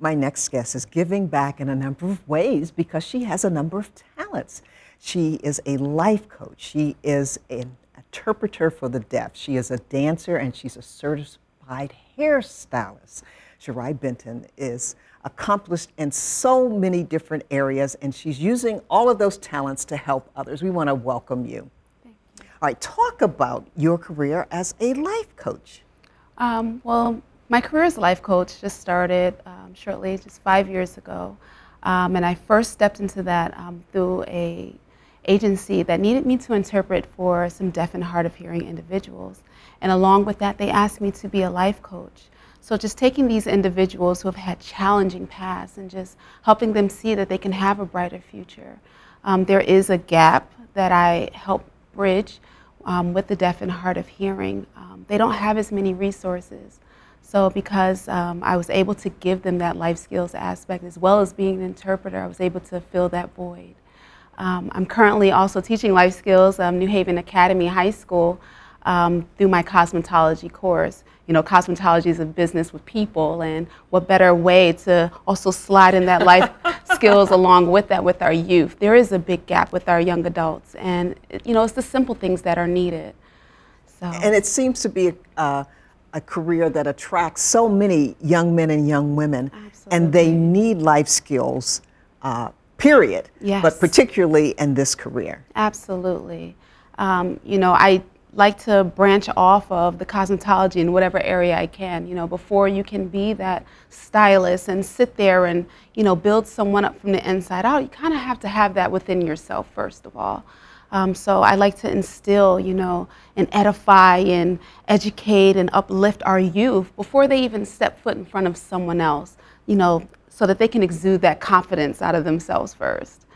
My next guest is giving back in a number of ways because she has a number of talents. She is a life coach. She is an interpreter for the deaf. She is a dancer, and she's a certified hairstylist. Shirai Benton is accomplished in so many different areas, and she's using all of those talents to help others. We want to welcome you. Thank you. All right, talk about your career as a life coach. Well, my career as a life coach just started shortly, just 5 years ago. And I first stepped into that through an agency that needed me to interpret for some deaf and hard of hearing individuals. And along with that, they asked me to be a life coach. So just taking these individuals who have had challenging pasts and just helping them see that they can have a brighter future. There is a gap that I help bridge with the deaf and hard of hearing. They don't have as many resources. So because I was able to give them that life skills aspect as well as being an interpreter, I was able to fill that void. I'm currently also teaching life skills, New Haven Academy High School, through my cosmetology course. You know, cosmetology is a business with people, and what better way to also slide in that life skills along with that with our youth. There is a big gap with our young adults, and you know, it's the simple things that are needed. So. And it seems to be a career that attracts so many young men and young women. Absolutely. And they need life skills, period, yes. But particularly in this career. Absolutely. You know, I like to branch off of the cosmetology in whatever area I can. You know, before you can be that stylist and sit there and, you know, build someone up from the inside out, you kind of have to have that within yourself first of all. So I like to instill, you know, and edify and educate and uplift our youth before they even step foot in front of someone else, you know, so that they can exude that confidence out of themselves first.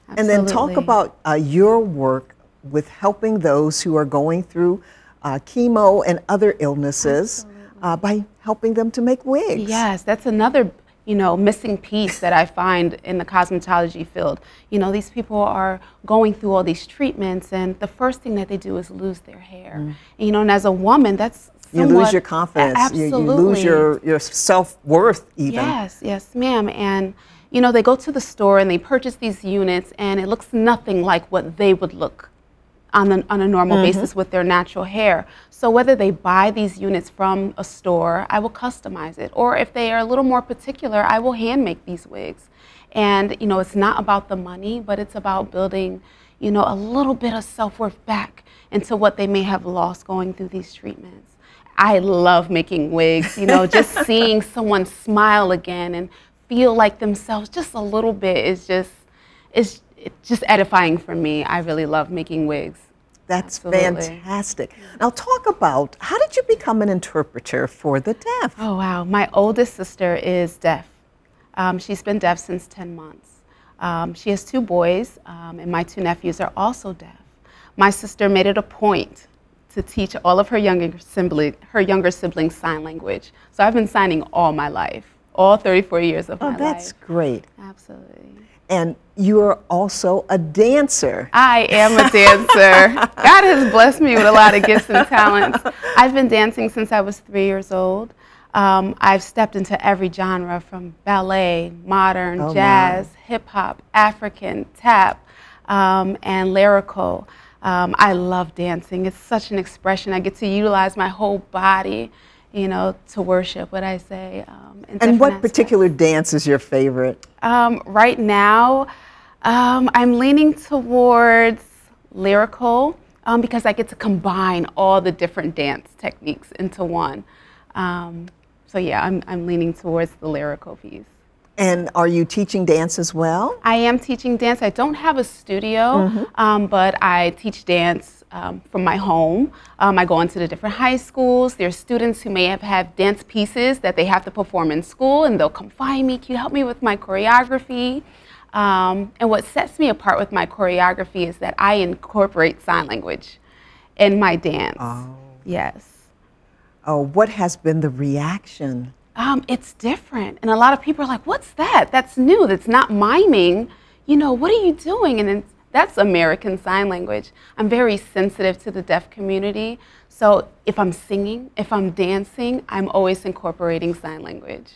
Absolutely. And then talk about your work with helping those who are going through chemo and other illnesses by helping them to make wigs. Yes, that's another, you know, missing piece that I find in the cosmetology field. You know, these people are going through all these treatments, and the first thing that they do is lose their hair. And, you know, and as a woman, that's you lose your confidence. Absolutely. You lose your self-worth even. Yes, yes, ma'am. And, you know, they go to the store and they purchase these units, and it looks nothing like what they would look on a normal basis with their natural hair. So whether they buy these units from a store, I will customize it. Or if they are a little more particular, I will hand make these wigs. And, you know, it's not about the money, but it's about building, you know, a little bit of self-worth back into what they may have lost going through these treatments. I love making wigs, you know, just seeing someone smile again and feel like themselves just a little bit is it's just edifying for me. I really love making wigs. That's Absolutely. fantastic. Now talk about, how did you become an interpreter for the deaf? Oh, wow. My oldest sister is deaf. She's been deaf since 10 months. She has 2 boys, and my 2 nephews are also deaf. My sister made it a point to teach all of her younger siblings sign language. So I've been signing all my life, all 34 years of my life. Oh, that's great. Absolutely. And you're also a dancer. I am a dancer. God has blessed me with a lot of gifts and talents. I've been dancing since I was 3 years old. I've stepped into every genre from ballet, modern, jazz, hip-hop, African, tap, and lyrical. I love dancing. It's such an expression. I get to utilize my whole body, you know, to worship, what I say. And what particular dance is your favorite? Right now, I'm leaning towards lyrical because I get to combine all the different dance techniques into one. So yeah, I'm leaning towards the lyrical piece. And are you teaching dance as well? I am teaching dance. I don't have a studio, but I teach dance from my home. I go into the different high schools. There's students who may have had dance pieces that they have to perform in school, and they'll come find me. Can you help me with my choreography? And what sets me apart with my choreography is that I incorporate sign language in my dance. Oh. Yes. Oh, what has been the reaction? It's different. And a lot of people are like, what's that? That's new. That's not miming. You know, what are you doing? And that's American Sign Language. I'm very sensitive to the deaf community. So if I'm singing, if I'm dancing, I'm always incorporating sign language.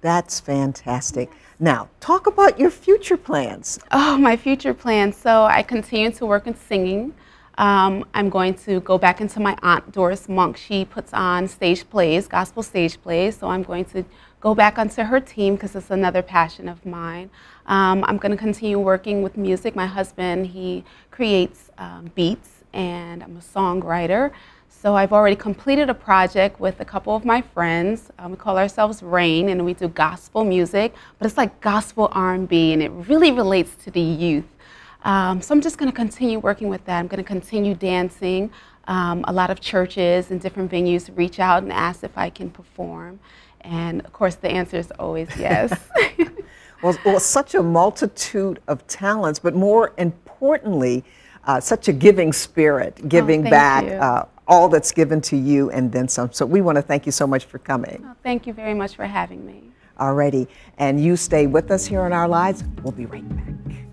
That's fantastic. Now, talk about your future plans. Oh, my future plans. So I continue to work in singing. I'm going to go back into my aunt Doris Monk. She puts on stage plays, gospel stage plays. So I'm going to go back onto her team because it's another passion of mine. I'm going to continue working with music. My husband, he creates beats, and I'm a songwriter. So I've already completed a project with a couple of my friends. We call ourselves Rain, and we do gospel music, but it's like gospel R&B, and it really relates to the youth. So I'm just going to continue working with that. I'm going to continue dancing. A lot of churches and different venues reach out and ask if I can perform. And of course, the answer is always yes. Well, such a multitude of talents, but more importantly, such a giving spirit, giving back all that's given to you and then some. So we want to thank you so much for coming. Oh, thank you very much for having me. Alrighty, and you stay with us here on Our Lives. We'll be right back.